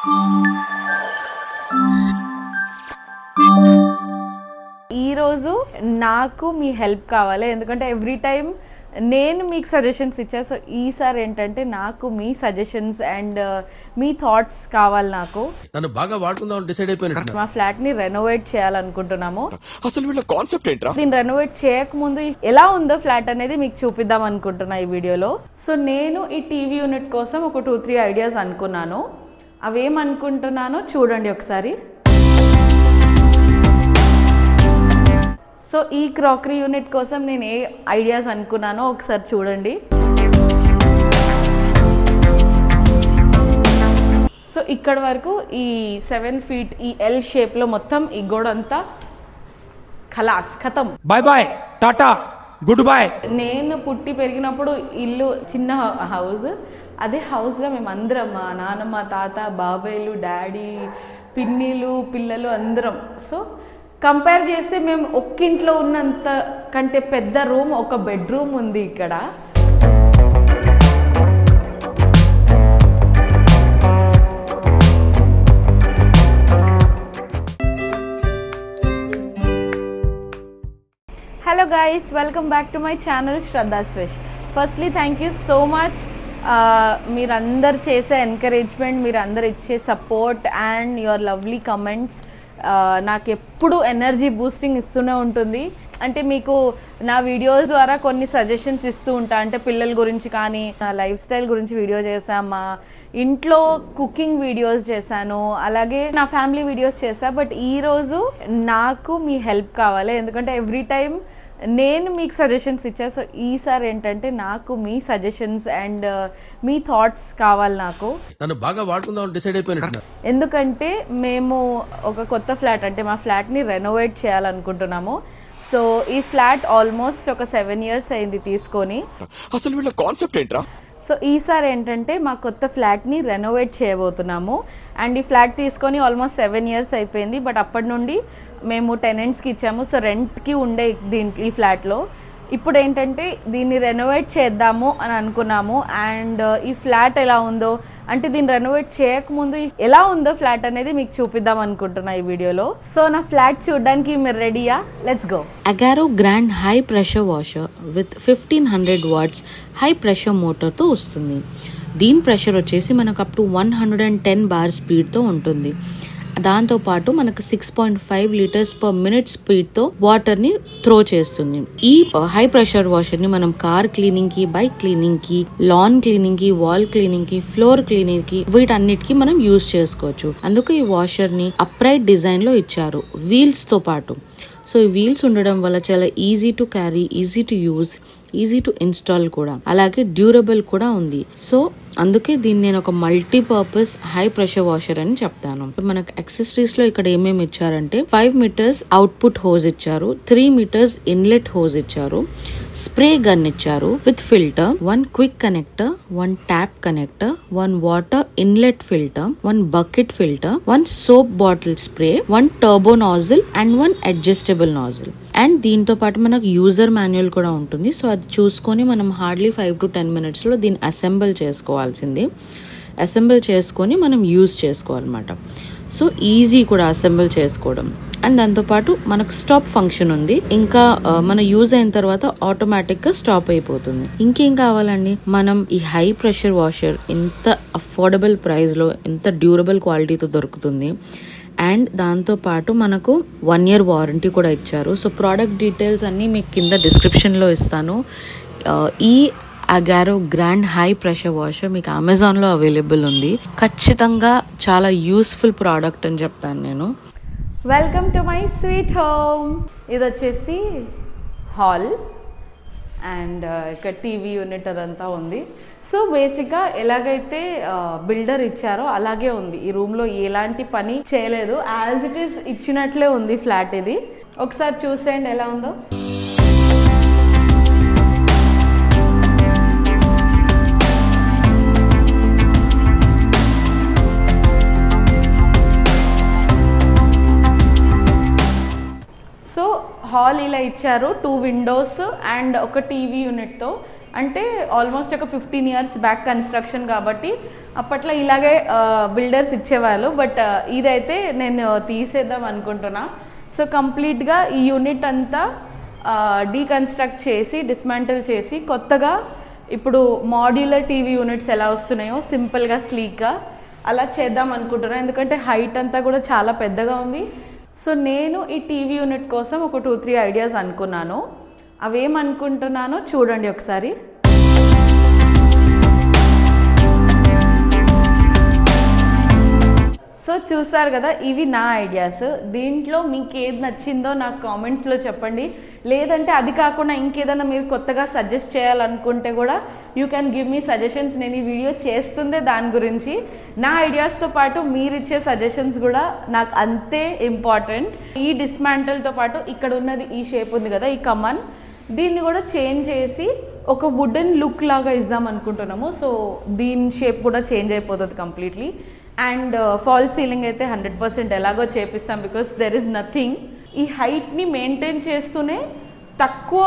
ఈ రోజు నాకు మీ హెల్ప్ కావాలి, ఎందుకంటే ఎవ్రీ టైం నేను మీకు సజెషన్స్ ఇచ్చా. సో ఈసారి ఏంటంటే నాకు మీ సజెషన్స్ అండ్ మీ థాట్స్ కావాలి. నాకు నన్ను బాగా వాడుకుందాం డిసైడ్ అయిపోయినట్టు. మా ఫ్లాట్ ని రెనోవేట్ చేయాలనుకుంటున్నాము. అసలు వీళ్ళ కాన్సెప్ట్ ఏంట్రా? దీన్ని రెనోవేట్ చేయకముందు ఎలా ఉందో ఫ్లాట్ అనేది మీకు చూపిద్దాం అనుకుంటున్నా ఈ వీడియోలో. సో నేను ఈ టీవీ యూనిట్ కోసం ఒక 2-3 ఐడియాస్ అనుకున్నాను. అవేమనుకుంటున్నానో చూడండి ఒకసారి. సో ఈ క్రాకరీ యూనిట్ కోసం నేను ఏ ఐడియాస్ అనుకున్నానో ఒకసారి చూడండి. సో ఇక్కడ వరకు ఈ 7 feet ఈ ఎల్ షేప్లో మొత్తం ఈ గోడ అంతా ఖలాస్ ఖతం. Bye bye tata good boy. నేను పుట్టి పెరిగినప్పుడు ఇల్లు చిన్న హౌస్. అదే హౌస్లో మేమందరం, మా నాన్నమ్మ, తాత, బాబాయ్లు, డాడీ, పిన్నిలు, పిల్లలు అందరం. సో కంపేర్ చేస్తే మేము ఒక్కింట్లో ఉన్నంత కంటే పెద్ద రూమ్, ఒక బెడ్రూమ్ ఉంది ఇక్కడ. Hello guys, welcome back to my channel Shraddha's wish. Firstly thank you so much. మీరందరు చేసే ఎంకరేజ్మెంట్, మీరందరు ఇచ్చే support and your lovely comments నాకు ఎప్పుడు ఎనర్జీ బూస్టింగ్ ఇస్తూనే ఉంటుంది. అంటే మీకు నా వీడియోస్ ద్వారా కొన్ని సజెషన్స్ ఇస్తూ ఉంటా. అంటే పిల్లల గురించి కానీ, నా లైఫ్ స్టైల్ గురించి వీడియో చేశాను, మా ఇంట్లో కుకింగ్ వీడియోస్ చేశాను, అలాగే నా ఫ్యామిలీ వీడియోస్ చేశాను. బట్ ఈరోజు నాకు మీ హెల్ప్ కావాలి, ఎందుకంటే ఎవ్రీ టైం నేను మీకు సజెషన్స్ ఇచ్చా. సో ఈసారి ఏంటంటే నాకు మీ సజెషన్స్ అండ్ మీ థాట్స్ కావాలి. నాకు నన్ను బాగా వాడుకుందాం డిసైడ్ అయిపోయినట్టు. ఎందుకంటే మేము ఒక కొత్త ఫ్లాట్, అంటే మా ఫ్లాట్ని రెనోవేట్ చేయాలనుకుంటున్నాము. సో ఈ ఫ్లాట్ ఆల్మోస్ట్ ఒక 7 years అయింది తీసుకొని. అసలు వీళ్ళ కాన్సెప్ట్ ఏంట్రా? సో ఈసారి ఏంటంటే మా కొత్త ఫ్లాట్ని రెనోవేట్ చేయబోతున్నాము. అండ్ ఈ ఫ్లాట్ తీసుకొని ఆల్మోస్ట్ 7 years అయిపోయింది. బట్ అప్పటి నుండి మేము టెనెంట్స్కి ఇచ్చాము. సో రెంట్కి ఉండే ఈ ఫ్లాట్లో ఇప్పుడు ఏంటంటే దీన్ని రెనోవేట్ చేద్దాము అని అనుకున్నాము. అండ్ ఈ ఫ్లాట్ ఎలా ఉందో, అంటే దీన్ని రెనోవేట్ చేయకముందు ఎలా ఉందో ఫ్లాట్ అనేది మీకు చూపిద్దాం అనుకుంటున్నా ఈ వీడియోలో. సో నా ఫ్లాట్ చూడడానికి మీరు రెడీయా? Let's go. Agaro grand high pressure washer with 1500 watts high pressure మోటార్తో వస్తుంది. దీని ప్రెషర్ వచ్చేసి మనకు అప్ టు 110 bar స్పీడ్తో ఉంటుంది. దాంతోపాటు మనకు 6.5 liters per minute స్పీడ్తో వాటర్ని త్రో చేస్తుంది. ఈ హై ప్రెషర్ వాషర్ని మనం కార్ క్లీనింగ్కి, బైక్ క్లీనింగ్కి, లాన్ క్లీనింగ్కి, వాల్ క్లీనింగ్కి, ఫ్లోర్ క్లీనింగ్కి, వీటన్నిటికీ మనం యూజ్ చేసుకోవచ్చు. అందుకే ఈ వాషర్ని అప్రైట్ డిజైన్లో ఇచ్చారు వీల్స్తో పాటు. సో ఈ వీల్స్ ఉండడం వల్ల చాలా easy to carry, easy to use, easy to install కూడా, అలాగే డ్యూరబుల్ కూడా ఉంది. సో అందుకే దీన్ని నేను ఒక మల్టీపర్పస్ హై ప్రెషర్ వాషర్ అని చెప్తాను. మనకు యాక్సెసరీస్ లో ఇక్కడ ఏమేమి ఇచ్చారంటే 5 meters అవుట్పుట్ హోజ్ ఇచ్చారు, 3 meters ఇన్లెట్ హోజ్ ఇచ్చారు, స్ప్రే గన్ ఇచ్చారు with filter, 1 quick connector, 1 tap connector, 1 water inlet filter, 1 bucket filter, 1 soap bottle spray, 1 turbo nozzle and 1 adjustable nozzle. And దీంతో పాటు మనకు యూజర్ మాన్యువల్ కూడా ఉంటుంది. సో అది చూసుకొని మనం హార్డ్లీ 5 to 10 minutes లో దీన్ని అసెంబుల్ చేసుకోవాల్సింది. అసెంబుల్ చేసుకొని మనం యూజ్ చేసుకోవాలన్నమాట. సో ఈజీ కూడా అసెంబుల్ చేసుకోవడం. అండ్ దాంతోపాటు మనకు స్టాప్ ఫంక్షన్ ఉంది. ఇంకా మన యూజ్ అయిన తర్వాత ఆటోమేటిక్గా స్టాప్ అయిపోతుంది. ఇంకేం కావాలండి, మనం ఈ హై ప్రెషర్ వాషర్ ఇంత అఫోర్డబుల్ ప్రైస్లో, ఇంత డ్యూరబుల్ క్వాలిటీతో దొరుకుతుంది. అండ్ దాంతోపాటు మనకు 1 year వారంటీ కూడా ఇచ్చారు. సో ప్రోడక్ట్ డీటెయిల్స్ అన్నీ మీకు కింద డిస్క్రిప్షన్లో ఇస్తాను. ఈ Agaro grand high pressure washer మీకు అమెజాన్లో అవైలబుల్ ఉంది. ఖచ్చితంగా చాలా యూస్ఫుల్ ప్రోడక్ట్ అని చెప్తాను నేను. Welcome to my sweet home. ఇది వచ్చేసి హాల్ అండ్ ఇక్కడ టీవీ యూనిట్ అదంతా ఉంది. సో బేసిక్గా ఎలాగైతే బిల్డర్ ఇచ్చారో అలాగే ఉంది. ఈ రూమ్లో ఎలాంటి పని చేయలేదు, యాజ్ ఇట్ ఈస్ ఇచ్చినట్లే ఉంది ఫ్లాట్. ఇది ఒకసారి చూసేయండి ఎలా ఉందో. సో హాల్ ఇలా ఇచ్చారు, 2 windows అండ్ ఒక టీవీ యూనిట్తో. అంటే ఆల్మోస్ట్ ఒక 15 years బ్యాక్ కన్స్ట్రక్షన్ కాబట్టి అప్పట్లో ఇలాగే బిల్డర్స్ ఇచ్చేవాళ్ళు, బట్ ఇదైతే నేను తీసేద్దాం అనుకుంటున్నా. సో కంప్లీట్గా ఈ యూనిట్ అంతా డీకన్స్ట్రక్ట్ చేసి డిస్మాంటిల్ చేసి కొత్తగా ఇప్పుడు మాడ్యులర్ టీవీ యూనిట్స్ ఎలా వస్తున్నాయో సింపుల్గా స్లీక్గా అలా చేద్దాం అనుకుంటున్నాను. ఎందుకంటే హైట్ అంతా కూడా చాలా పెద్దగా ఉంది. సో నేను ఈ టీవీ యూనిట్ కోసం ఒక 2-3 ఐడియాస్ అనుకున్నాను. అవేమనుకుంటున్నానో చూడండి ఒకసారి. సో చూసారు కదా, ఇవి నా ఐడియాస్. దీంట్లో మీకు ఏది నచ్చిందో నాకు కామెంట్స్లో చెప్పండి. లేదంటే అది కాకుండా ఇంకేదైనా మీరు కొత్తగా సజెస్ట్ చేయాలనుకుంటే కూడా you can give me suggestions. నేను ఈ వీడియో చేస్తుందే దాని గురించి. నా ఐడియాస్తో పాటు మీరు ఇచ్చే సజెషన్స్ కూడా నాకు అంతే ఇంపార్టెంట్. ఈ డిస్మాంటల్తో పాటు ఇక్కడ ఉన్నది ఈ షేప్ ఉంది కదా, ఈ కమాన్, దీన్ని కూడా చేంజ్ చేసి ఒక వుడెన్ లుక్ లాగా ఇద్దాం అనుకుంటున్నాము. సో దీని షేప్ కూడా చేంజ్ అయిపోతుంది కంప్లీట్లీ. అండ్ ఫాల్ సీలింగ్ అయితే 100% ఎలాగో చేపిస్తాం, బికాస్ దెర్ ఇస్ నథింగ్. ఈ హైట్ని మెయింటైన్ చేస్తూనే తక్కువ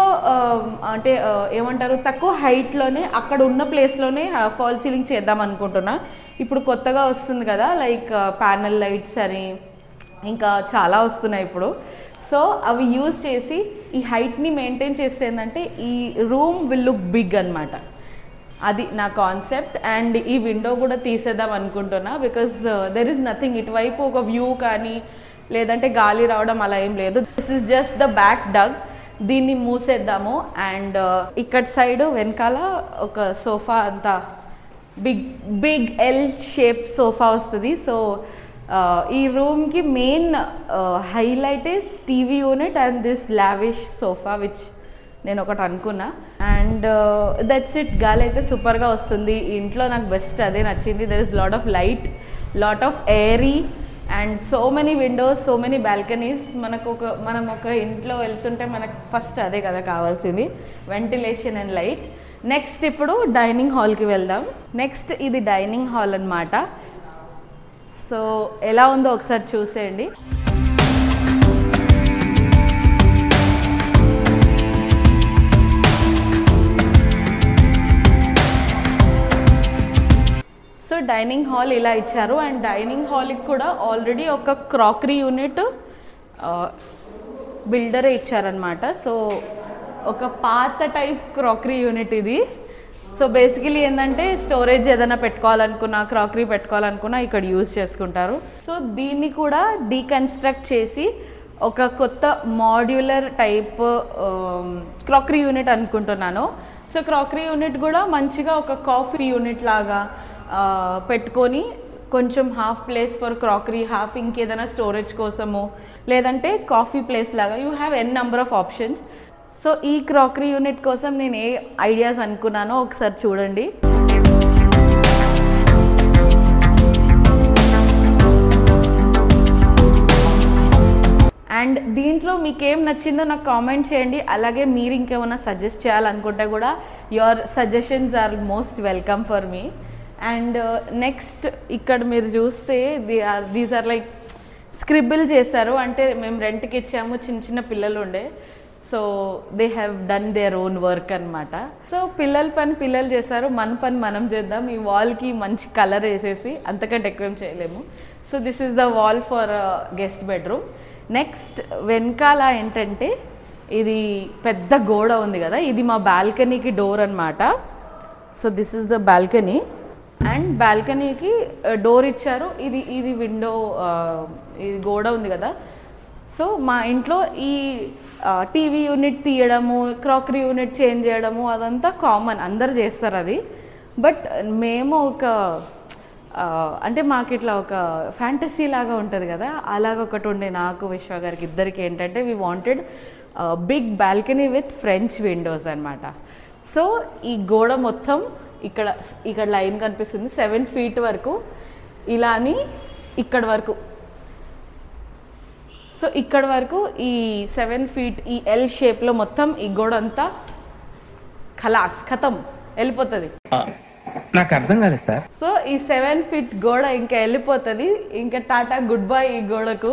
అంటే ఏమంటారు, తక్కువ హైట్లోనే అక్కడ ఉన్న ప్లేస్లోనే ఫాల్ సీలింగ్ చేద్దాం అనుకుంటున్నా. ఇప్పుడు కొత్తగా వస్తుంది కదా, లైక్ ప్యానల్ లైట్స్ అని ఇంకా చాలా వస్తున్నాయి ఇప్పుడు. సో అవి యూజ్ చేసి ఈ హైట్ని మెయింటైన్ చేస్తే ఏంటంటే ఈ రూమ్ విల్ లుక్ బిగ్ అనమాట. అది నా కాన్సెప్ట్. అండ్ ఈ విండో కూడా తీసేద్దాం అనుకుంటున్నా, బికాజ్ దెర్ ఈజ్ నథింగ్. ఇటువైపు ఒక వ్యూ కానీ లేదంటే గాలి రావడం అలా ఏం లేదు. This is just the back dug. దీన్ని మూసేద్దాము. అండ్ ఇక్కడ సైడ్ వెనకాల ఒక సోఫా, అంతా బిగ్ ఎల్ షేప్ సోఫా వస్తుంది. సో ఈ రూమ్కి main highlight is TV unit and this lavish sofa which నేను ఒకటి అనుకున్నా. And that's it. గాలి అయితే సూపర్గా వస్తుంది. ఇంట్లో నాకు బెస్ట్ అదే నచ్చింది. There is lot of light, lot of airy and so many windows, so many balconies. మనం ఒక ఇంట్లో వెళ్తుంటే మనకు ఫస్ట్ అదే కదా కావాల్సింది, వెంటిలేషన్ అండ్ లైట్. నెక్స్ట్ ఇప్పుడు డైనింగ్ హాల్కి వెళ్దాం. నెక్స్ట్ ఇది డైనింగ్ హాల్ అన్నమాట. సో ఎలా ఉందో ఒకసారి చూసేయండి. సో డైనింగ్ హాల్ ఇలా ఇచ్చారు. అండ్ డైనింగ్ హాల్కి కూడా ఆల్రెడీ ఒక క్రాకరీ యూనిట్ బిల్డరే ఇచ్చారనమాట. సో ఒక పాత టైప్ క్రాకరీ యూనిట్ ఇది. సో బేసికలీ ఏంటంటే స్టోరేజ్ ఏదైనా పెట్టుకోవాలనుకున్నా, క్రాకరీ పెట్టుకోవాలనుకున్నా ఇక్కడ యూజ్ చేసుకుంటారు. సో దీన్ని కూడా డీకన్స్ట్రక్ట్ చేసి ఒక కొత్త మాడ్యులర్ టైప్ క్రాకరీ యూనిట్ అనుకుంటున్నాను. సో క్రాకరీ యూనిట్ కూడా మంచిగా ఒక కాఫీ యూనిట్ లాగా పెట్టుకొని కొంచెం half place for crockery, half ఇంకేదైనా స్టోరేజ్ కోసము, లేదంటే కాఫీ ప్లేస్ లాగా you have an number of options. So ఈ క్రాకరీ యూనిట్ కోసం నేను ఏ ఐడియాస్ అనుకున్నానో ఒకసారి చూడండి. అండ్ దీంట్లో మీకు ఏం నచ్చిందో నాకు కామెంట్ చేయండి. అలాగే మీరు ఇంకేమైనా సజెస్ట్ చేయాలనుకుంటే కూడా your suggestions are most welcome for me. And next ఇక్కడ మీరు చూస్తే దీస్ ఆర్ లైక్ స్క్రిబుల్ చేశారు. అంటే మేము రెంట్కి ఇచ్చాము, చిన్న చిన్న పిల్లలు ఉండే. So they have done their own work అనమాట. సో పిల్లల పని పిల్లలు చేశారు, మన పని మనం చేద్దాం. ఈ వాల్కి మంచి కలర్ వేసేసి అంతకంటే ఎక్కువేం చేయలేము. So this is the wall for guest bedroom. Next వెనకాల ఏంటంటే ఇది పెద్ద గోడ ఉంది కదా, ఇది మా బాల్కనీకి డోర్ అనమాట. So this is the balcony. And బాల్కనీకి డోర్ ఇచ్చారు. ఇది విండో, ఇది గోడ ఉంది కదా. సో మా ఇంట్లో ఈ టీవీ యూనిట్ తీయడము, క్రాకరీ యూనిట్ చేంజ్ చేయడము అదంతా కామన్, అందరు చేస్తారు అది. బట్ మేము ఒక అంటే మాకు ఇట్లా ఒక ఫ్యాంటసీ లాగా ఉంటుంది కదా, అలాగ ఒకటి ఉండే నాకు విశ్వ గారికి ఇద్దరికి. ఏంటంటే we wanted big balcony with French windows అనమాట. సో ఈ గోడ మొత్తం ఇక్కడ లైన్ కనిపిస్తుంది 7 feet వరకు, ఇలా అని ఇక్కడ వరకు. సో ఇక్కడ వరకు ఈ 7 feet ఈ ఎల్ షేప్లో మొత్తం ఈ గోడ అంతా ఖతం వెళ్ళిపోతుంది. నాకు అర్థం కాలేదు సార్. సో ఈ 7 feet గోడ ఇంకా వెళ్ళిపోతుంది. ఇంకా టాటా గుడ్ బై ఈ గోడకు.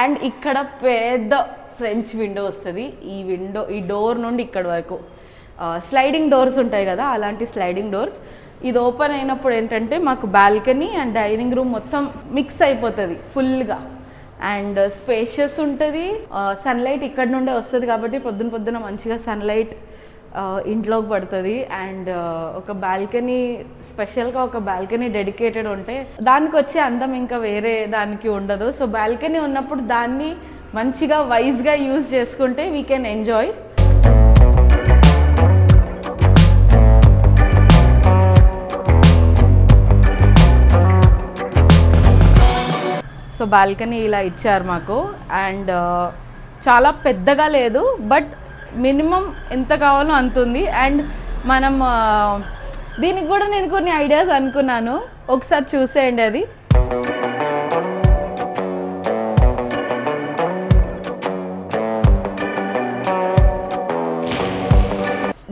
అండ్ ఇక్కడ పెద్ద ఫ్రెంచ్ విండో వస్తుంది. ఈ డోర్ నుండి ఇక్కడ వరకు స్లైడింగ్ డోర్స్ ఉంటాయి కదా, అలాంటి స్లైడింగ్ డోర్స్. ఇది ఓపెన్ అయినప్పుడు ఏంటంటే మాకు బాల్కనీ అండ్ డైనింగ్ రూమ్ మొత్తం మిక్స్ అయిపోతుంది ఫుల్గా. అండ్ స్పేషియస్ ఉంటుంది. సన్లైట్ ఇక్కడ నుండే వస్తుంది కాబట్టి పొద్దున మంచిగా సన్లైట్ ఇంట్లోకి పడుతుంది. అండ్ ఒక బాల్కనీ, స్పెషల్గా ఒక బాల్కనీ డెడికేటెడ్ ఉంటే దానికి వచ్చే అందం ఇంకా వేరే దానికి ఉండదు. సో బాల్కనీ ఉన్నప్పుడు దాన్ని మంచిగా వైజ్గా యూజ్ చేసుకుంటే we can enjoy. So balcony ఇలా ఇచ్చారు మాకు. అండ్ చాలా పెద్దగా లేదు, బట్ మినిమం ఎంత కావాలో అంత ఉంది. అండ్ మనం దీనికి కూడా నేను కొన్ని ఐడియాస్ అనుకున్నాను, ఒకసారి చూసేయండి. అది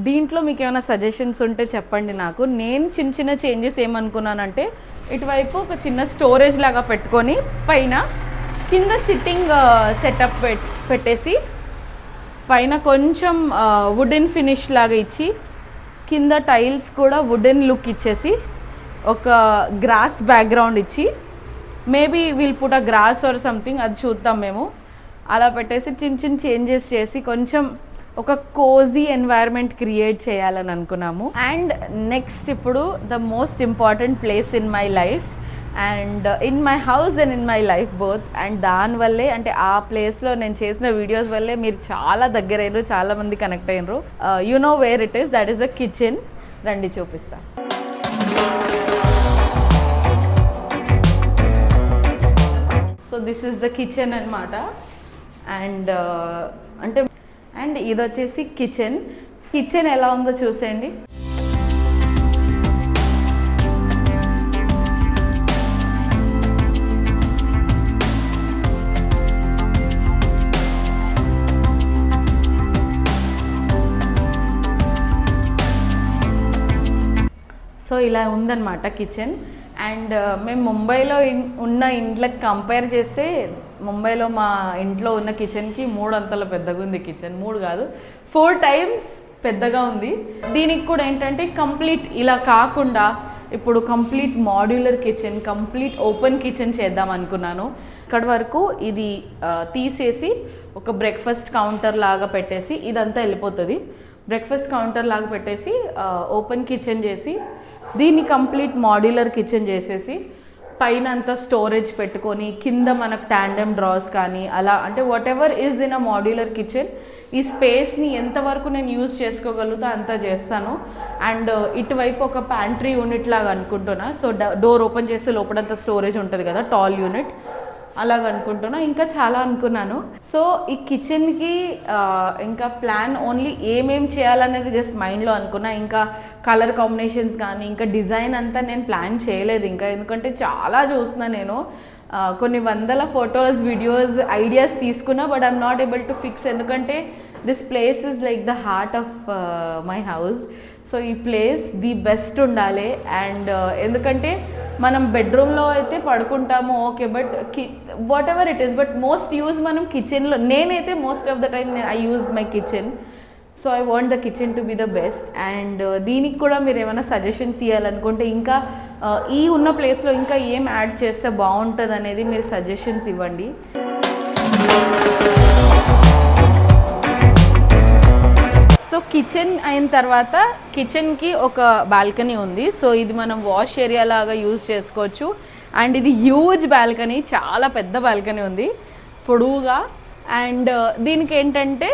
దీంట్లో మీకు ఏమైనా సజెషన్స్ ఉంటే చెప్పండి నాకు. నేను చిన్న చేంజెస్ ఏమనుకున్నానంటే, ఇటువైపు ఒక చిన్న స్టోరేజ్ లాగా పెట్టుకొని పైన కింద సిట్టింగ్ సెటప్ పెట్టేసి పైన కొంచెం వుడెన్ ఫినిష్ లాగా ఇచ్చి కింద టైల్స్ కూడా వుడెన్ లుక్ ఇచ్చేసి ఒక గ్రాస్ బ్యాక్గ్రౌండ్ ఇచ్చి, maybe will put a grass or something, అది చూద్దాం మేము. అలా పెట్టేసి చిన్న చేంజెస్ చేసి కొంచెం ఒక కోజీ ఎన్వైర్న్మెంట్ క్రియేట్ చేయాలని అనుకున్నాము. అండ్ నెక్స్ట్ ఇప్పుడు the most important place in my life and in my house and in my life both. And దానివల్లే, అంటే ఆ ప్లేస్లో నేను చేసిన వీడియోస్ వల్లే మీరు చాలా దగ్గరైనరు, చాలామంది కనెక్ట్ అయినరు. You know where it is, that is the kitchen. రండి చూపిస్తా. So this is the kitchen అన్నమాట. అండ్ అండ్ ఇది వచ్చేసి కిచెన్. కిచెన్ ఎలా ఉందో చూసేయండి. సో ఇలా ఉందన్నమాట కిచెన్. అండ్ మేము ముంబైలో ఉన్న ఇంట్లోకి కంపేర్ చేస్తే ముంబైలో మా ఇంట్లో ఉన్న కిచెన్కి 3 అంతల పెద్దగా ఉంది కిచెన్. 3 కాదు 4 times పెద్దగా ఉంది. దీనికి కూడా ఏంటంటే కంప్లీట్ ఇలా కాకుండా ఇప్పుడు complete modular kitchen, complete open kitchen చేద్దాం అనుకున్నాను. ఇక్కడ వరకు ఇది తీసేసి ఒక బ్రేక్ఫాస్ట్ కౌంటర్ లాగా పెట్టేసి ఇదంతా వెళ్ళిపోతుంది. బ్రేక్ఫాస్ట్ కౌంటర్ లాగా పెట్టేసి ఓపెన్ కిచెన్ చేసి దీన్ని కంప్లీట్ మాడ్యులర్ కిచెన్ చేసేసి పైన అంతా స్టోరేజ్ పెట్టుకొని కింద మనకు టాండెమ్ డ్రాస్ కానీ అలా, అంటే what ever is in a modular kitchen ఈ స్పేస్ని ఎంతవరకు నేను యూజ్ చేసుకోగలుగుతా అంతా చేస్తాను. అండ్ ఇటువైపు ఒక ప్యాంట్రీ యూనిట్ లాగా అనుకుంటున్నా. సో డోర్ ఓపెన్ చేస్తే లోపలంతా స్టోరేజ్ ఉంటుంది కదా, టాల్ యూనిట్ అలాగ అనుకుంటున్నా. ఇంకా చాలా అనుకున్నాను. సో ఈ కిచెన్కి ఇంకా ప్లాన్ ఓన్లీ ఏమేం చేయాలనేది జస్ట్ మైండ్లో అనుకున్నా. ఇంకా కలర్ కాంబినేషన్స్ కానీ ఇంకా డిజైన్ అంతా నేను ప్లాన్ చేయలేదు ఇంకా, ఎందుకంటే చాలా చూస్తున్నా నేను. కొన్ని వందల ఫొటోస్, వీడియోస్, ఐడియాస్ తీసుకున్నా, but I'm not able to fix. ఎందుకంటే this place is like the heart of my house. So ఈ ప్లేస్ ది బెస్ట్ ఉండాలి. అండ్ ఎందుకంటే మనం బెడ్రూమ్లో అయితే పడుకుంటాము okay, but whatever it is, but most use మనం కిచెన్లో. నేనైతే most of the time I use my kitchen. So I want the kitchen to be the best. And దీనికి కూడా మీరు ఏమైనా సజెషన్స్ ఇవ్వాలనుకుంటే, ఇంకా ఈ ఉన్న ప్లేస్లో ఇంకా ఏం యాడ్ చేస్తే బాగుంటుంది అనేది మీరు సజెషన్స్ ఇవ్వండి. సో కిచెన్ అయిన తర్వాత కిచెన్కి ఒక బాల్కనీ ఉంది. సో ఇది మనం వాష్ ఏరియా లాగా యూజ్ చేసుకోవచ్చు. అండ్ ఇది హ్యూజ్ బాల్కనీ, చాలా పెద్ద బాల్కనీ ఉంది పొడవుగా. అండ్ దీనికి ఏంటంటే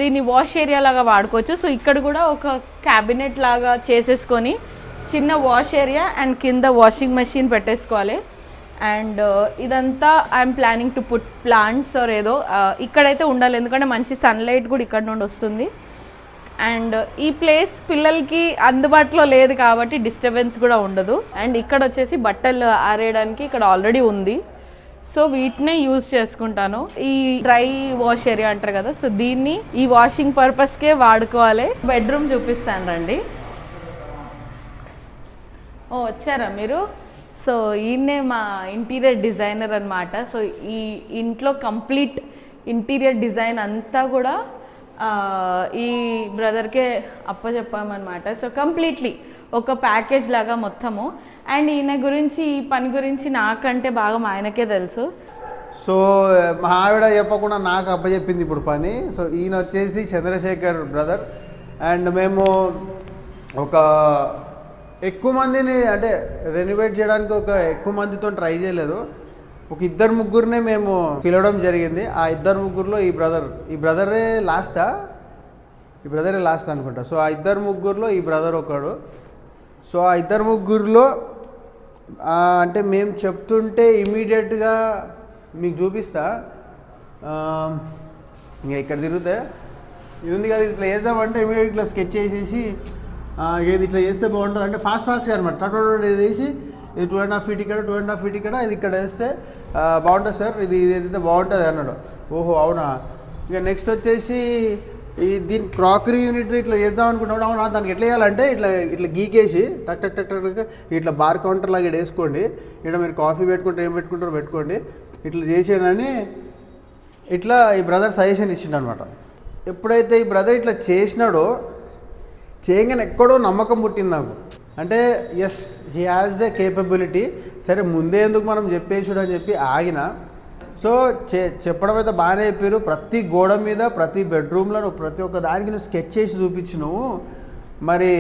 దీన్ని వాష్ ఏరియా లాగా వాడుకోవచ్చు. సో ఇక్కడ కూడా ఒక క్యాబినెట్ లాగా చేసేసుకొని చిన్న వాష్ ఏరియా అండ్ కింద వాషింగ్ మెషిన్ పెట్టేసుకోవాలి. అండ్ ఇదంతా I'm planning to put plants or ఏదో ఇక్కడైతే ఉండాలి, ఎందుకంటే మంచి సన్లైట్ కూడా ఇక్కడ నుండి వస్తుంది. అండ్ ఈ ప్లేస్ పిల్లలకి అందుబాటులో లేదు కాబట్టి డిస్టర్బెన్స్ కూడా ఉండదు. అండ్ ఇక్కడ వచ్చేసి బట్టలు ఆరేయడానికి ఇక్కడ ఆల్రెడీ ఉంది. సో వీటినే యూజ్ చేసుకుంటాను. ఈ డ్రై వాష్ ఏరియా అంటారు కదా, సో దీన్ని ఈ వాషింగ్ పర్పస్కే వాడుకోవాలి. బెడ్రూమ్ చూపిస్తాను రండి. ఓ వచ్చారా మీరు? సో ఈయనే మా ఇంటీరియర్ డిజైనర్ అనమాట. సో ఈ ఇంట్లో కంప్లీట్ ఇంటీరియర్ డిజైన్ అంతా కూడా ఈ బ్రదర్కే అప్పచెప్పామన్నమాట. సో కంప్లీట్లీ ఒక ప్యాకేజ్ లాగా మొత్తము. అండ్ ఈయన గురించి ఈ పని గురించి నాకంటే బాగా మా ఆయనకే తెలుసు. సో మా ఆవిడ చెప్పకుండా నాకు అప్పచెప్పింది ఇప్పుడు పని. సో ఈయన వచ్చేసి చంద్రశేఖర్ బ్రదర్. అండ్ మేము ఒక ఎక్కువ మందిని అంటే రెనోవేట్ చేయడానికి ఎక్కువ మందితో ట్రై చేయలేదు. ఒక 2-3 మేము పిలవడం జరిగింది. ఆ 2-3లో ఈ బ్రదరే లాస్ట్ అనుకుంటా. సో ఆ 2-3లో ఈ బ్రదర్ ఒకడు. సో ఆ 2-3లో అంటే మేము చెప్తుంటే ఇమీడియట్గా మీకు చూపిస్తా. ఇంకా ఇక్కడ తిరిగితే ఇది ఉంది కదా, ఇట్లా వేసామంటే ఇమీడియట్ ఇట్లా స్కెచ్ చేసేసి ఏది ఇట్లా చేస్తే బాగుంటుంది అంటే ఫాస్ట్గా అనమాట. ఇది వేసి ఇది 2.5 feet ఇక్కడ 2.5 feet ఇక్కడ ఇది ఇక్కడ వేస్తే బాగుంటుంది సార్, ఇది ఏదైతే బాగుంటుంది అన్నాడు. ఓహో అవునా. ఇక నెక్స్ట్ వచ్చేసి దీని క్రాకరీ యూనిట్ ఇట్లా చేద్దాం అనుకుంటున్నాడు. అవునా, దానికి ఎట్లా చేయాలంటే ఇట్లా గీకేసి టక్ టక్ టక్ టక్ ఇట్లా బార్ కౌంటర్ లాగా వేసుకోండి, ఇక్కడ మీరు కాఫీ పెట్టుకుంటారు ఏం పెట్టుకుంటారో పెట్టుకోండి, ఇట్లా చేసేయనని ఇట్లా ఈ బ్రదర్ సజెషన్ ఇచ్చిండు అనమాట. ఎప్పుడైతే ఈ బ్రదర్ ఇట్లా చేసినాడో చేయగానే ఎక్కడో నమ్మకం పుట్టింది నాకు. అంటే yes he has the capability. సరే ముందే ఎందుకు మనం చెప్పేసాడు అని చెప్పి ఆగిన. సో చెప్పడం అయితే బాగానే చెప్పారు. ప్రతి గోడ మీద ప్రతి బెడ్రూమ్లో నువ్వు ప్రతి ఒక్క దానికి నువ్వు స్కెచ్ చేసి చూపించు. నువ్వు మరి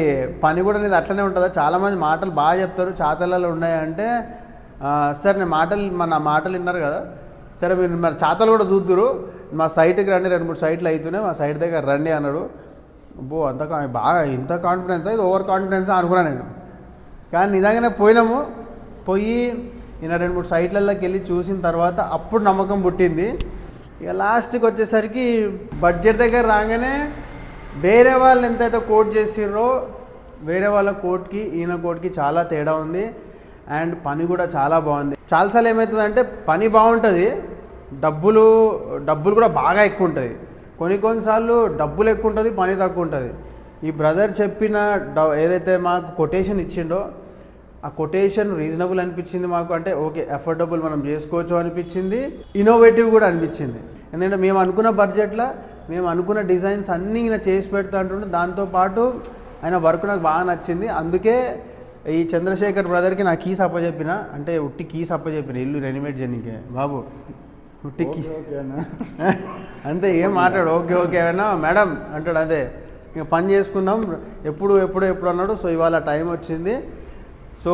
పని కూడా నీది అట్లనే ఉంటుందా? చాలామంది మాటలు బాగా చెప్తారు, చాతలలో ఉన్నాయంటే సార్ నేను నా మాటలు విన్నారు కదా, సరే మీరు మరి చాతలు కూడా చూద్దురు, మా సైట్కి రండి, 2-3 సైట్లు అవుతున్నాయి, మా సైట్ దగ్గర రండి అన్నాడు. అబ్బో అంత బాగా ఇంత కాన్ఫిడెన్స్, ఇది ఓవర్ కాన్ఫిడెన్స్ అనుకున్నాను నేను. కానీ నిజంగానే పోయి ఈయన 2-3 సైట్లలోకి వెళ్ళి చూసిన తర్వాత అప్పుడు నమ్మకం పుట్టింది. ఇక లాస్ట్కి వచ్చేసరికి బడ్జెట్ దగ్గర రాగానే వేరే వాళ్ళు ఎంతైతే కోట్ చేసిర్రో వేరే వాళ్ళ కోట్కి ఈయన కోట్కి చాలా తేడా ఉంది. అండ్ పని కూడా చాలా బాగుంది. చాలాసార్లు ఏమవుతుందంటే పని బాగుంటుంది, డబ్బులు కూడా బాగా ఎక్కువ ఉంటుంది. కొన్నిసార్లు డబ్బులు ఎక్కువ ఉంటుంది, పని తక్కువ ఉంటుంది. ఈ బ్రదర్ చెప్పిన ఏదైతే మాకు కొటేషన్ ఇచ్చిండో ఆ కొటేషన్ రీజనబుల్ అనిపించింది మాకు. అంటే ఓకే అఫోర్డబుల్ మనం చేసుకోవచ్చు అనిపించింది, ఇన్నోవేటివ్ కూడా అనిపించింది. ఎందుకంటే మేము అనుకున్న బడ్జెట్లో మేము అనుకున్న డిజైన్స్ అన్నీ ఈయన చేసి పెడతా అంటుండే. దాంతోపాటు ఆయన వర్క్ నాకు బాగా నచ్చింది. అందుకే ఈ చంద్రశేఖర్ బ్రదర్కి నా కీస్ అప్పచెప్పిన, అంటే ఉట్టి కీస్ అప్పచెప్పిన ఇల్లు రెనోవేట్ చేయడానికి. బాబు ఉట్టి కీ అంతే, ఏం మాట్లాడు ఓకే ఓకే అయినా మేడం అంటాడు. అదే ఇక పని చేసుకుందాం ఎప్పుడు అన్నాడు. సో ఇవాళ టైం వచ్చింది. సో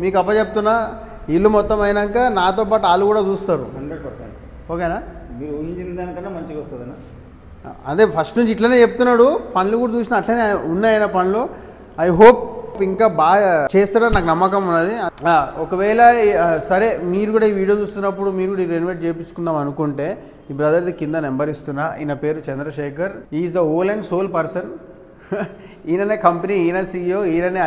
మీకు అప్పచెప్తున్నా, ఇల్లు మొత్తం అయినాక నాతో పాటు వాళ్ళు కూడా చూస్తారు 100%. ఓకేనా? మీరు ఊహించిన దానికన్నా మంచిగా వస్తుందన్నా. అదే ఫస్ట్ నుంచి ఇట్లనే చెప్తున్నాడు. పనులు కూడా చూసిన అట్లనే ఉన్నాయన్న పనులు. ఐ హోప్ ఇంకా బాగా చేస్తారని నాకు నమ్మకం ఉన్నది. ఒకవేళ సరే మీరు కూడా ఈ వీడియో చూస్తున్నప్పుడు మీరు కూడా రెనోవేట్ చేయించుకుందాం అనుకుంటే ఈ బ్రదర్ది కింద నెంబర్ ఇస్తున్నా. ఈయన పేరు Chandrashekar. Is the whole and sole person. ఈయననే కంపెనీ, ఈయన CEO, ఈయననే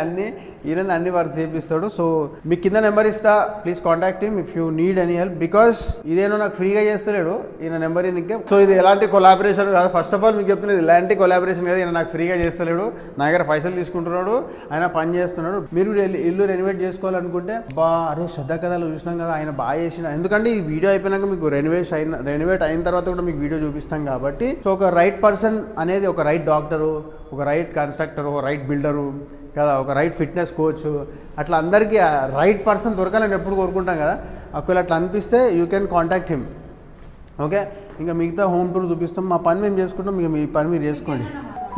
అన్ని వర్క్ చేపిస్తాడు. సో మీకు కింద నెంబర్ ఇస్తా, please contact him if you need any help. Because ఇదేనో నాకు ఫ్రీగా చేస్తలేడు ఈయన నెంబర్ ఈయనకే. సో ఇది ఎలాంటి కొలాబరేషన్ కాదు. ఫస్ట్ ఆఫ్ ఆల్ మీకు చెప్తున్నది ఇలాంటి కొలాబరేషన్ కాదు. ఈయన నాకు ఫ్రీగా చేస్తలేడు, నా దగ్గర పైసలు తీసుకుంటున్నాడు, ఆయన పని చేస్తున్నాడు. మీరు ఇల్లు రెనోవేట్ చేసుకోవాలనుకుంటే అరే శ్రద్ధ కథలు చూసినాం కదా, ఆయన బాగా చేసిన. ఎందుకంటే ఈ వీడియో అయిపోయినాక మీకు రెనోవేట్ అయిన తర్వాత కూడా మీకు వీడియో చూపిస్తాం కాబట్టి. సో ఒక రైట్ పర్సన్ అనేది ఒక రైట్ డాక్టరు, ఒక రైట్ కన్స్ట్రక్టర్, ఒక రైట్ బిల్డరు కదా, ఒక రైట్ ఫిట్నెస్ కోచ్, అట్లా అందరికీ రైట్ పర్సన్ దొరకాలని ఎప్పుడు కోరుకుంటాం కదా. ఒకవేళ అట్లా అనిపిస్తే you can contact him. Okay, ఇంకా మిగతా హోమ్ టూర్ చూపిస్తాం. మా పని మేము చేసుకుంటాం, ఇక మీ పని మీరు చేసుకోండి.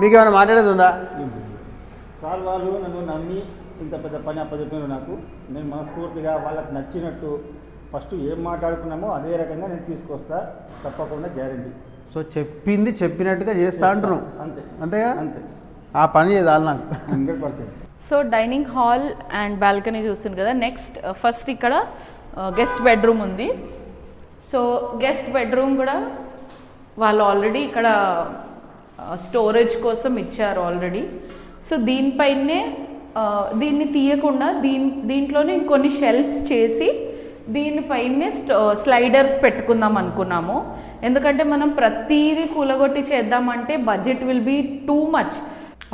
మీకు ఏమైనా మాట్లాడేది ఉందా? సార్ వాళ్ళు నన్ను నమ్మి ఇంత పెద్ద పని అప్పచెప్పారు నాకు. నేను మనస్ఫూర్తిగా వాళ్ళకి నచ్చినట్టు ఫస్ట్ ఏం మాట్లాడుకున్నామో అదే రకంగా నేను తీసుకొస్తా, తప్పకుండా గ్యారంటీ. సో చెప్పింది చెప్పినట్టుగా చేస్తా అంటున్నాం. అంతేగా? అంతే. ఆ పని చేయాలి నాకు 100%. So dining hall and balcony చూస్తుంది కదా. నెక్స్ట్ ఫస్ట్ ఇక్కడ గెస్ట్ బెడ్రూమ్ ఉంది. సో గెస్ట్ బెడ్రూమ్ కూడా వాళ్ళు ఆల్రెడీ ఇక్కడ స్టోరేజ్ కోసం ఇచ్చారు ఆల్రెడీ. సో దీనిపైనే దీన్ని తీయకుండా దీంట్లోనే ఇంకొన్ని షెల్ఫ్స్ చేసి దీనిపైనే స్లైడర్స్ పెట్టుకుందాం అనుకున్నాము. ఎందుకంటే మనం ప్రతిదీ కూలగొట్టి చేద్దామంటే budget will be too much.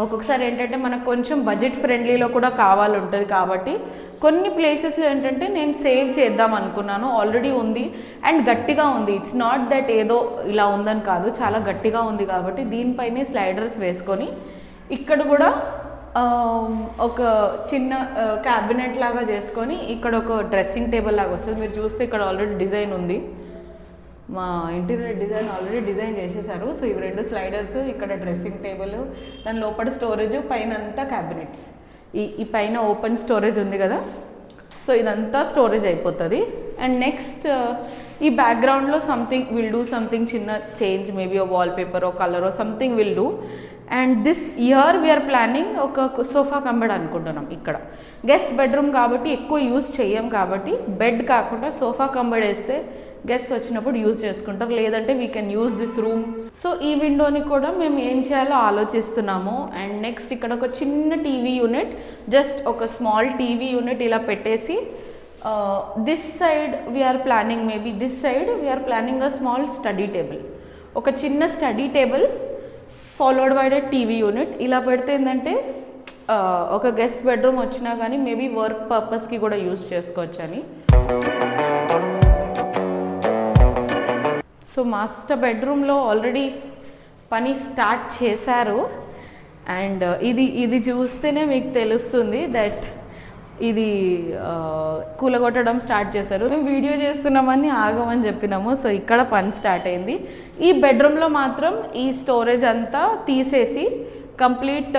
ఒక్కొక్కసారి ఏంటంటే మనకు కొంచెం బడ్జెట్ ఫ్రెండ్లీలో కూడా కావాలి ఉంటుంది కాబట్టి కొన్ని ప్లేసెస్లో ఏంటంటే నేను సేవ్ చేద్దాం అనుకున్నాను. ఆల్రెడీ ఉంది అండ్ గట్టిగా ఉంది. ఇట్స్ నాట్ దట్ ఏదో ఇలా ఉందని కాదు, చాలా గట్టిగా ఉంది కాబట్టి దీనిపైనే స్లైడర్స్ వేసుకొని ఇక్కడ కూడా ఒక చిన్న క్యాబినెట్ లాగా చేసుకొని ఇక్కడ ఒక డ్రెస్సింగ్ టేబుల్ లాగా వస్తుంది. మీరు చూస్తే ఇక్కడ ఆల్రెడీ డిజైన్ ఉంది, మా ఇంటీరియర్ డిజైన్ ఆల్రెడీ డిజైన్ చేసేసారు. సో ఇవి 2 స్లైడర్స్, ఇక్కడ డ్రెస్సింగ్ టేబుల్, దాని లోపల స్టోరేజ్, పైన అంతా క్యాబినెట్స్. ఈ పైన ఓపెన్ స్టోరేజ్ ఉంది కదా, సో ఇదంతా స్టోరేజ్ అయిపోతుంది. అండ్ నెక్స్ట్ ఈ బ్యాక్గ్రౌండ్లో సంథింగ్ విల్ డూ, సంథింగ్ చిన్న చేంజ్, మేబీ ఓ వాల్ పేపర్, ఓ colour, something will do. And this year we're planning ఒక సోఫా కంబెడ్ అనుకుంటున్నాం. ఇక్కడ గెస్ట్ బెడ్రూమ్ కాబట్టి ఎక్కువ యూజ్ చెయ్యం కాబట్టి బెడ్ కాకుండా సోఫా కంబెడ్ వేస్తే గెస్ట్ వచ్చినప్పుడు యూజ్ చేసుకుంటారు, లేదంటే we can use this room. So ఈ విండోని కూడా మేము ఏం చేయాలో ఆలోచిస్తున్నాము. అండ్ నెక్స్ట్ ఇక్కడ ఒక చిన్న టీవీ యూనిట్, జస్ట్ ఒక స్మాల్ టీవీ యూనిట్ ఇలా పెట్టేసి this side we're planning, maybe this side we're planning a small study table, ఒక చిన్న study table followed by the TV unit. ఇలా పెడితే ఏంటంటే ఒక గెస్ట్ బెడ్రూమ్ వచ్చినా కానీ మేబీ వర్క్ పర్పస్కి కూడా యూజ్ చేసుకోవచ్చు అని. సో మాస్టర్ బెడ్రూమ్లో ఆల్రెడీ పని స్టార్ట్ చేశారు. అండ్ ఇది చూస్తేనే మీకు తెలుస్తుంది దట్ ఇది కూలగొట్టడం స్టార్ట్ చేశారు. మేము వీడియో చేస్తున్నామని ఆగమని చెప్పినాము. సో ఇక్కడ పని స్టార్ట్ అయింది. ఈ బెడ్రూమ్లో మాత్రం ఈ స్టోరేజ్ అంతా తీసేసి కంప్లీట్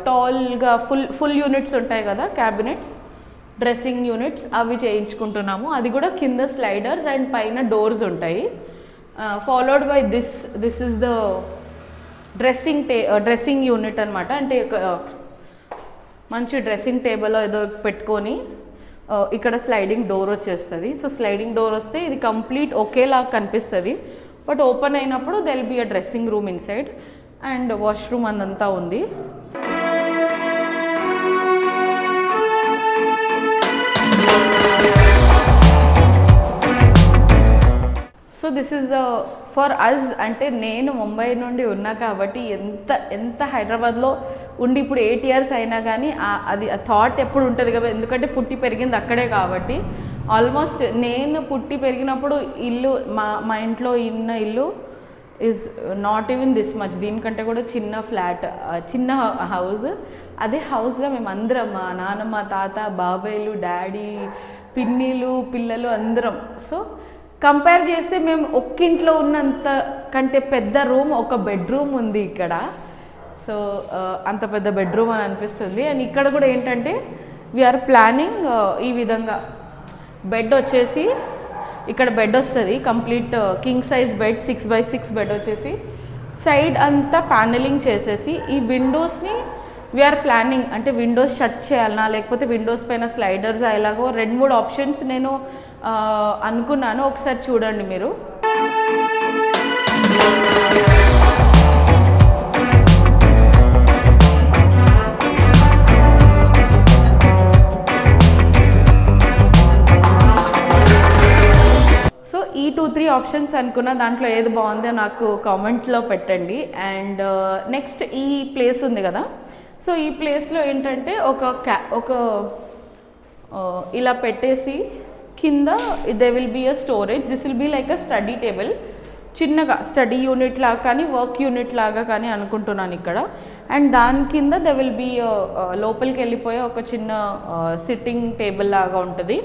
టాల్గా ఫుల్ యూనిట్స్ ఉంటాయి కదా, క్యాబినెట్స్, డ్రెస్సింగ్ యూనిట్స్, అవి చేయించుకుంటున్నాము. అది కూడా కింద స్లైడర్స్ అండ్ పైన డోర్స్ ఉంటాయి. Followed by this is the dressing unit అనమాట. అంటే మంచి డ్రెస్సింగ్ టేబుల్ ఏదో పెట్టుకొని ఇక్కడ స్లైడింగ్ డోర్ వచ్చేస్తుంది. సో స్లైడింగ్ డోర్ వస్తే ఇది కంప్లీట్ ఒకేలా కనిపిస్తుంది, బట్ ఓపెన్ అయినప్పుడు there'll be a dressing room inside and washroom అదంతా ఉంది. So this is the for us. అంటే నేను ముంబై నుండి ఉన్నా కాబట్టి ఎంత హైదరాబాద్లో ఉండి ఇప్పుడు 8 years అయినా కానీ అది థాట్ ఎప్పుడు ఉంటుంది కదా, ఎందుకంటే పుట్టి పెరిగింది అక్కడే కాబట్టి. ఆల్మోస్ట్ నేను పుట్టి పెరిగినప్పుడు ఇల్లు మా ఇంట్లో ఉన్న ఇల్లు is not even this much, దీనికంటే కూడా చిన్న ఫ్లాట్, చిన్న హౌస్. అదే హౌస్లో మేము అందరం, మా నాన్నమ్మ, తాత, బాబాయ్లు, డాడీ, పిన్నిలు, పిల్లలు అందరం. సో కంపేర్ చేస్తే మేము ఒక్కింట్లో ఉన్నంత కంటే పెద్ద రూమ్, ఒక బెడ్రూమ్ ఉంది ఇక్కడ. సో అంత పెద్ద బెడ్రూమ్ అని అనిపిస్తుంది. అండ్ ఇక్కడ కూడా ఏంటంటే వీఆర్ ప్లానింగ్ ఈ విధంగా బెడ్ వచ్చేసి ఇక్కడ బెడ్ వస్తుంది, complete king size bed, 6x6 bed వచ్చేసి సైడ్ అంతా ప్యానలింగ్ చేసేసి ఈ విండోస్ని వీఆర్ ప్లానింగ్, అంటే విండోస్ షట్ చేయాలన్నా లేకపోతే విండోస్ పైన స్లైడర్స్ ఎలాగో 2-3 ఆప్షన్స్ నేను అనుకున్నాను. ఒకసారి చూడండి మీరు. సో ఈ 2-3 ఆప్షన్స్ అనుకున్న దాంట్లో ఏది బాగుందో నాకు కామెంట్లో పెట్టండి. అండ్ నెక్స్ట్ ఈ ప్లేస్ ఉంది కదా, సో ఈ ప్లేస్లో ఏంటంటే ఒక ఇలా పెట్టేసి కింద they will be a storage. This will be like a study table, చిన్నగా స్టడీ యూనిట్ లాగా కానీ వర్క్ యూనిట్ లాగా కానీ అనుకుంటున్నాను ఇక్కడ. అండ్ దాని కింద దే విల్ బీ లోపలికి వెళ్ళిపోయే ఒక చిన్న సిట్టింగ్ టేబుల్ లాగా ఉంటుంది.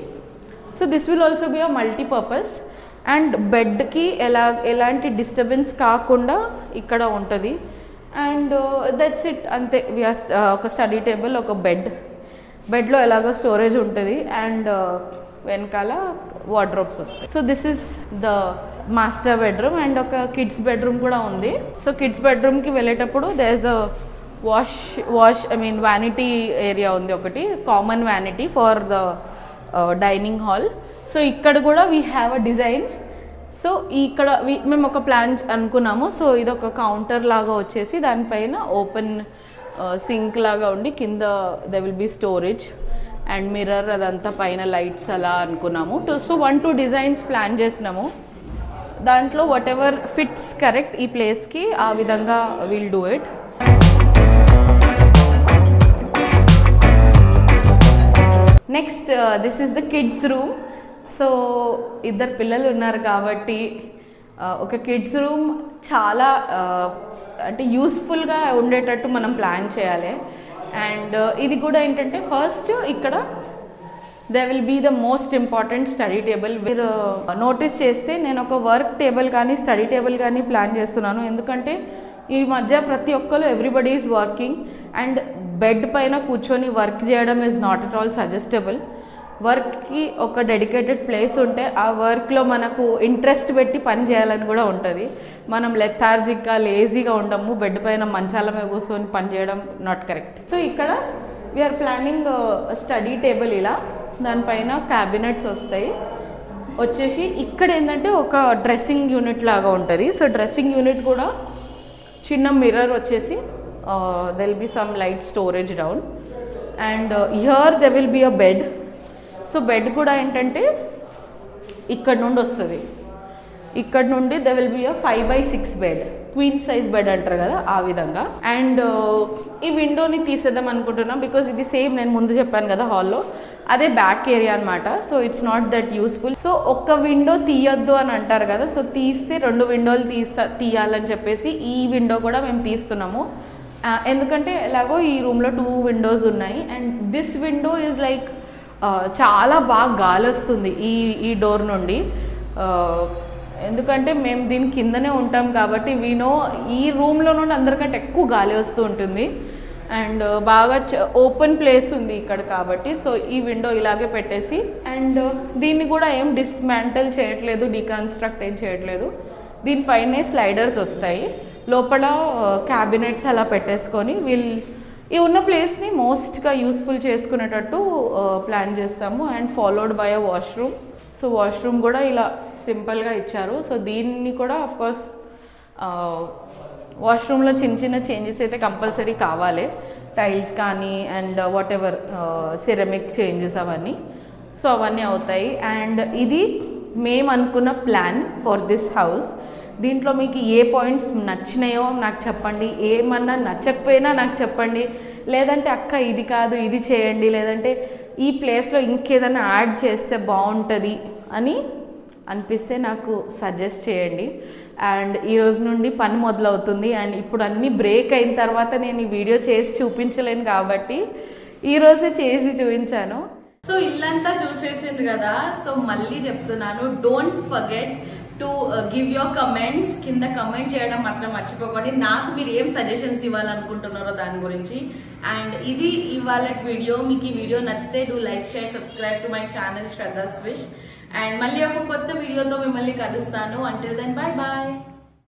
So this will also be a multipurpose. And బెడ్కి ఎలాంటి డిస్టర్బెన్స్ కాకుండా ఇక్కడ ఉంటుంది. అండ్ దట్స్ ఇట్, అంతే. ఒక స్టడీ టేబుల్, ఒక బెడ్లో ఎలాగో స్టోరేజ్ ఉంటుంది అండ్ వెనకాల వార్డ్రోబ్స్ వస్తాయి. So this is the master bedroom. And ఒక కిడ్స్ బెడ్రూమ్ కూడా ఉంది. సో కిడ్స్ బెడ్రూమ్కి వెళ్ళేటప్పుడు there is a vanity area ఉంది, ఒకటి common vanity for the dining hall. So ఇక్కడ కూడా we have a design. So ఇక్కడ మేము ఒక ప్లాన్ అనుకున్నాము. సో ఇది ఒక కౌంటర్ లాగా వచ్చేసి దానిపైన ఓపెన్ సింక్ లాగా ఉండి కింద they will be storage and mirror, అదంతా పైన లైట్స్ అలా అనుకున్నాము. సో 1-2 డిజైన్స్ ప్లాన్ చేసినాము. దాంట్లో వాట్ ఎవర్ ఫిట్స్ కరెక్ట్ ఈ ప్లేస్కి ఆ విధంగా will do it. Next this is the kids room. So ఇద్దరు పిల్లలు ఉన్నారు కాబట్టి ఒక కిడ్స్ రూమ్ చాలా అంటే యూస్ఫుల్గా ఉండేటట్టు మనం ప్లాన్ చేయాలి. అండ్ ఇది కూడా ఏంటంటే ఫస్ట్ ఇక్కడ they will be the most important study table. మీరు నోటీస్ చేస్తే నేను ఒక వర్క్ టేబుల్ కానీ స్టడీ టేబుల్ కానీ ప్లాన్ చేస్తున్నాను. ఎందుకంటే ఈ మధ్య ప్రతి ఒక్కరు everybody is working and bed పైన కూర్చొని వర్క్ చేయడం is not at all suggestable. వర్క్కి ఒక డెడికేటెడ్ ప్లేస్ ఉంటే ఆ వర్క్లో మనకు ఇంట్రెస్ట్ పెట్టి పని చేయాలని కూడా ఉంటుంది. మనం లెథార్జిక్గా లేజీగా ఉండము, బెడ్ పైన మంచాల మీద కూర్చొని పని చేయడం నాట్ కరెక్ట్. సో ఇక్కడ వీఆర్ ప్లానింగ్ స్టడీ టేబుల్. ఇలా దానిపైన క్యాబినెట్స్ వస్తాయి. వచ్చేసి ఇక్కడ ఏంటంటే ఒక డ్రెస్సింగ్ యూనిట్ లాగా ఉంటుంది. సో డ్రెస్సింగ్ యూనిట్ కూడా చిన్న మిర్రర్ వచ్చేసి there will be some light storage down and here there will be a bed. So bed కూడా ఏంటంటే ఇక్కడ నుండి వస్తుంది. ఇక్కడ నుండి they will be a 5x6 bed, queen size bed అంటారు కదా ఆ విధంగా. అండ్ ఈ విండోని తీసేద్దాం అనుకుంటున్నాం బికాజ్ ఇది సేమ్ నేను ముందు చెప్పాను కదా హాల్లో, అదే బ్యాక్ ఏరియా అనమాట. So it's not that useful. So ఒక్క విండో తీయొద్దు అని అంటారు కదా, సో తీస్తే 2 విండోలు తీయాలని చెప్పేసి ఈ విండో కూడా మేము తీస్తున్నాము. ఎందుకంటే ఎలాగో ఈ రూమ్లో 2 విండోస్ ఉన్నాయి and this window is like చాలా బాగా గాలి వస్తుంది ఈ డోర్ నుండి. ఎందుకంటే మేము దీని కిందనే ఉంటాం కాబట్టి వీనో ఈ రూమ్లో నుండి అందరికంటే ఎక్కువ గాలి వస్తూ ఉంటుంది అండ్ బాగా ఓపెన్ ప్లేస్ ఉంది ఇక్కడ కాబట్టి. సో ఈ విండో ఇలాగే పెట్టేసి అండ్ దీన్ని కూడా ఏం డిస్మాంటిల్ చేయట్లేదు, డీకన్స్ట్రక్ట్ ఏం చేయట్లేదు. దీనిపైనే స్లైడర్స్ వస్తాయి, లోపల క్యాబినెట్స్ అలా పెట్టేసుకొని ఈ ఉన్న ప్లేస్ని మోస్ట్గా యూస్ఫుల్ చేసుకునేటట్టు ప్లాన్ చేస్తాము. And followed by a washroom. So washroom కూడా ఇలా సింపుల్గా ఇచ్చారు. సో దీన్ని కూడా ఆఫ్కోర్స్ వాష్రూమ్లో చిన్న చిన్న చేంజెస్ అయితే కంపల్సరీ కావాలి, టైల్స్ కానీ and what ever ceramic changes అవన్నీ. సో అవన్నీ అవుతాయి. అండ్ ఇది మేము అనుకున్న ప్లాన్ ఫర్ దిస్ హౌస్. దీంట్లో మీకు ఏ పాయింట్స్ నచ్చినాయో నాకు చెప్పండి, ఏమన్నా నచ్చకపోయినా నాకు చెప్పండి, లేదంటే అక్క ఇది కాదు ఇది చేయండి, లేదంటే ఈ ప్లేస్లో ఇంకేదైనా యాడ్ చేస్తే బాగుంటుంది అని అనిపిస్తే నాకు సజెస్ట్ చేయండి. అండ్ ఈరోజు నుండి పని మొదలవుతుంది అండ్ ఇప్పుడు అన్నీ బ్రేక్ అయిన తర్వాత నేను ఈ వీడియో చేసి చూపించలేను కాబట్టి ఈరోజే చేసి చూపించాను. సో ఇల్లంతా చూసేసింది కదా, సో మళ్ళీ చెప్తున్నాను, don't forget to give your comments. కింద కమెంట్ చేయడం మాత్రం మర్చిపోకండి. నాకు మీరు ఏం సజెషన్స్ ఇవ్వాలనుకుంటున్నారో దాని గురించి. అండ్ ఇది ఇవాళ వీడియో. మీకు ఈ వీడియో నచ్చితే do like, share, subscribe to my channel Shraddha's wish. And మళ్ళీ ఒక కొత్త వీడియోతో మిమ్మల్ని కలుస్తాను. Until then bye bye.